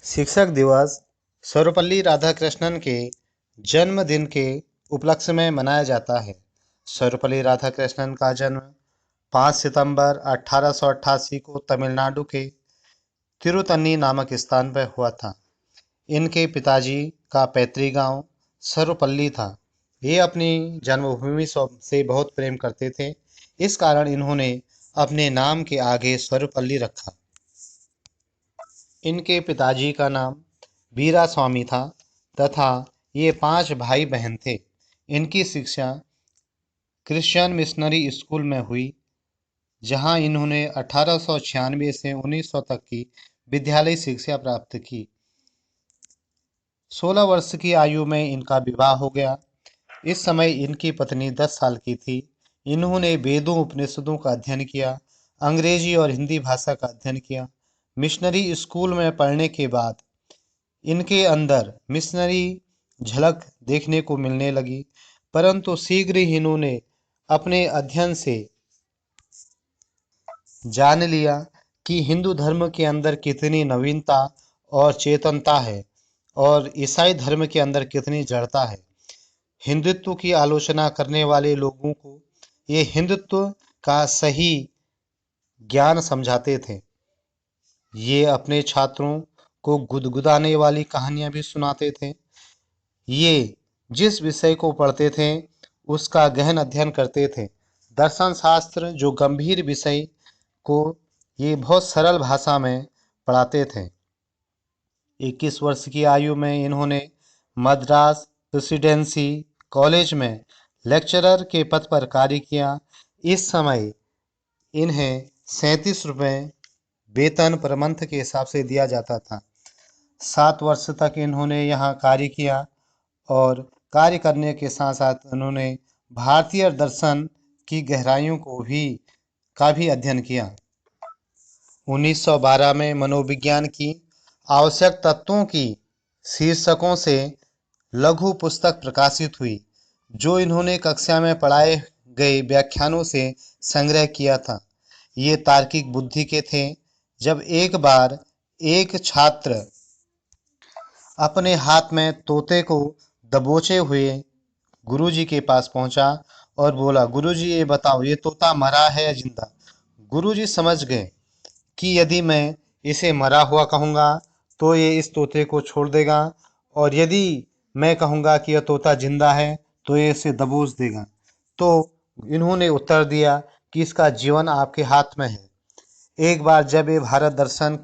शिक्षक दिवस सर्वपल्ली राधाकृष्णन के जन्मदिन के उपलक्ष्य में मनाया जाता है। सर्वपल्ली राधाकृष्णन का जन्म 5 सितंबर 1888 को तमिलनाडु के तिरुतन्नी नामक स्थान पर हुआ था। इनके पिताजी का पैतृक गांव सर्वपल्ली था। ये अपनी जन्मभूमि से बहुत प्रेम करते थे। इस कारण इन्होंने अपने नाम के आगे सर्वपल्ली रखा। इनके पिताजी का नाम वीरास्वामी था तथा ये 5 भाई बहन थे। इनकी शिक्षा क्रिश्चियन मिशनरी स्कूल में हुई, जहां इन्होंने 1896 से 1900 तक की विद्यालय शिक्षा प्राप्त की। 16 वर्ष की आयु में इनका विवाह हो गया। इस समय इनकी पत्नी 10 साल की थी। इन्होंने वेदों उपनिषदों का अध्ययन किया, अंग्रेजी और हिंदी भाषा का अध्ययन किया। मिशनरी स्कूल में पढ़ने के बाद इनके अंदर मिशनरी झलक देखने को मिलने लगी, परंतु शीघ्र ही इन्होंने अपने अध्ययन से जान लिया कि हिंदू धर्म के अंदर कितनी नवीनता और चेतनता है और ईसाई धर्म के अंदर कितनी जड़ता है। हिंदुत्व की आलोचना करने वाले लोगों को ये हिंदुत्व का सही ज्ञान समझाते थे। ये अपने छात्रों को गुदगुदाने वाली कहानियां भी सुनाते थे। ये जिस विषय को पढ़ते थे उसका गहन अध्ययन करते थे। दर्शन शास्त्र जो गंभीर विषय को ये बहुत सरल भाषा में पढ़ाते थे। 21 वर्ष की आयु में इन्होंने मद्रास प्रेसिडेंसी कॉलेज में लेक्चरर के पद पर कार्य किया। इस समय इन्हें 37 रुपये वेतन पर मंथ के हिसाब से दिया जाता था। 7 वर्ष तक इन्होंने यहाँ कार्य किया और कार्य करने के साथ साथ उन्होंने भारतीय दर्शन की गहराइयों का भी अध्ययन किया। 1912 में मनोविज्ञान की आवश्यक तत्वों की शीर्षकों से लघु पुस्तक प्रकाशित हुई, जो इन्होंने कक्षा में पढ़ाए गए व्याख्यानों से संग्रह किया था। ये तार्किक बुद्धि के थे। जब एक बार एक छात्र अपने हाथ में तोते को दबोचे हुए गुरुजी के पास पहुंचा और बोला, गुरुजी ये बताओ ये तोता मरा है या जिंदा। गुरुजी समझ गए कि यदि मैं इसे मरा हुआ कहूँगा तो ये इस तोते को छोड़ देगा, और यदि मैं कहूँगा कि यह तोता जिंदा है तो ये इसे दबोच देगा। तो इन्होंने उत्तर दिया कि इसका जीवन आपके हाथ में है। एक बार जब ये भारत दर्शन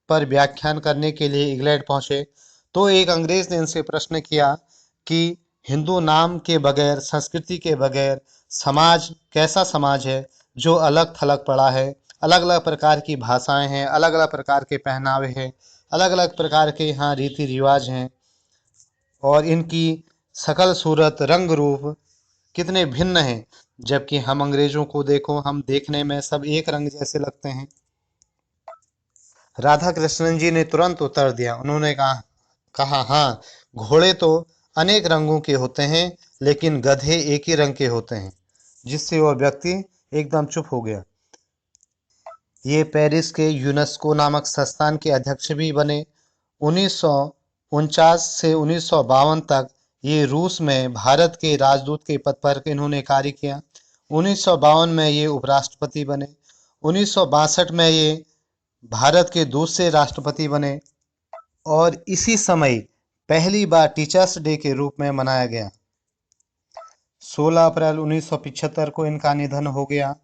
पर व्याख्यान करने के लिए इंग्लैंड पहुंचे तो एक अंग्रेज ने इनसे प्रश्न किया कि हिंदू नाम के बगैर, संस्कृति के बगैर समाज कैसा समाज है जो अलग थलग पड़ा है। अलग अलग प्रकार की भाषाएं हैं, अलग अलग प्रकार के पहनावे हैं, अलग अलग प्रकार के यहाँ रीति रिवाज हैं और इनकी शकल सूरत रंग रूप कितने भिन्न हैं। जबकि हम अंग्रेजों को देखो, हम देखने में सब एक रंग जैसे लगते हैं। राधा कृष्णन जी ने तुरंत उत्तर दिया। उन्होंने कहा हाँ, घोड़े तो अनेक रंगों के होते हैं लेकिन गधे एक ही रंग के होते हैं। जिससे वह व्यक्ति एकदम चुप हो गया। ये पेरिस के यूनेस्को नामक संस्थान के अध्यक्ष भी बने। 1949 से 1952 तक ये रूस में भारत के राजदूत के पद पर इन्होंने कार्य किया। 1952 में ये उपराष्ट्रपति बने। 1962 में ये भारत के दूसरे राष्ट्रपति बने और इसी समय पहली बार टीचर्स डे के रूप में मनाया गया। 16 अप्रैल 1975 को इनका निधन हो गया।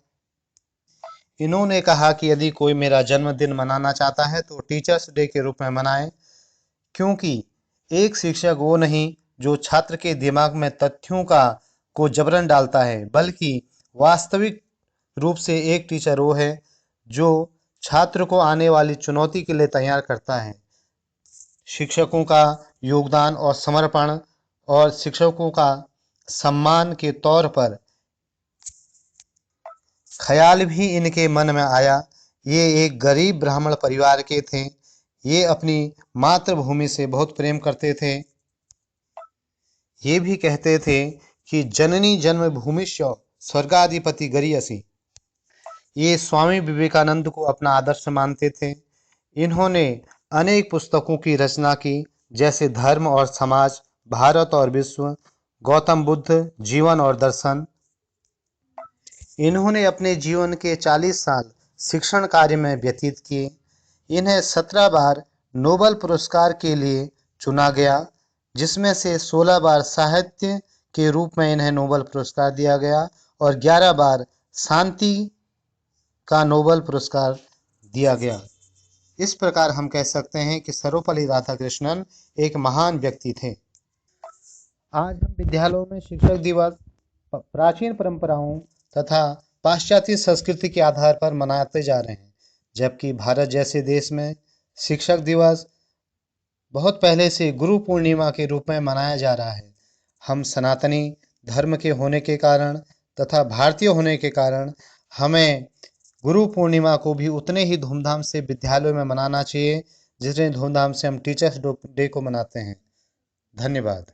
इन्होंने कहा कि यदि कोई मेरा जन्मदिन मनाना चाहता है तो टीचर्स डे के रूप में मनाए, क्योंकि एक शिक्षक वो नहीं जो छात्र के दिमाग में तथ्यों को जबरन डालता है, बल्कि वास्तविक रूप से एक टीचर वो है जो छात्र को आने वाली चुनौती के लिए तैयार करता है। शिक्षकों का योगदान और समर्पण और शिक्षकों का सम्मान के तौर पर ख्याल भी इनके मन में आया। ये एक गरीब ब्राह्मण परिवार के थे। ये अपनी मातृभूमि से बहुत प्रेम करते थे। ये भी कहते थे कि जननी जन्मभूमिश्च स्वर्गाधिपति गरियसी। ये स्वामी विवेकानंद को अपना आदर्श मानते थे। इन्होंने अनेक पुस्तकों की रचना की, जैसे धर्म और समाज, भारत और विश्व, गौतम बुद्ध, जीवन और दर्शन। इन्होंने अपने जीवन के 40 साल शिक्षण कार्य में व्यतीत किए। इन्हें 17 बार नोबेल पुरस्कार के लिए चुना गया, जिसमें से 16 बार साहित्य के रूप में इन्हें नोबेल पुरस्कार दिया गया और 11 बार शांति का नोबेल पुरस्कार दिया गया। इस प्रकार हम कह सकते हैं कि सर्वपल्ली राधाकृष्णन एक महान व्यक्ति थे। आज हम विद्यालयों में शिक्षक दिवस प्राचीन परंपराओं तथा पाश्चात्य संस्कृति के आधार पर मनाते जा रहे हैं, जबकि भारत जैसे देश में शिक्षक दिवस बहुत पहले से गुरु पूर्णिमा के रूप में मनाया जा रहा है। हम सनातनी धर्म के होने के कारण तथा भारतीय होने के कारण हमें गुरु पूर्णिमा को भी उतने ही धूमधाम से विद्यालयों में मनाना चाहिए, जितने धूमधाम से हम टीचर्स डे को मनाते हैं। धन्यवाद।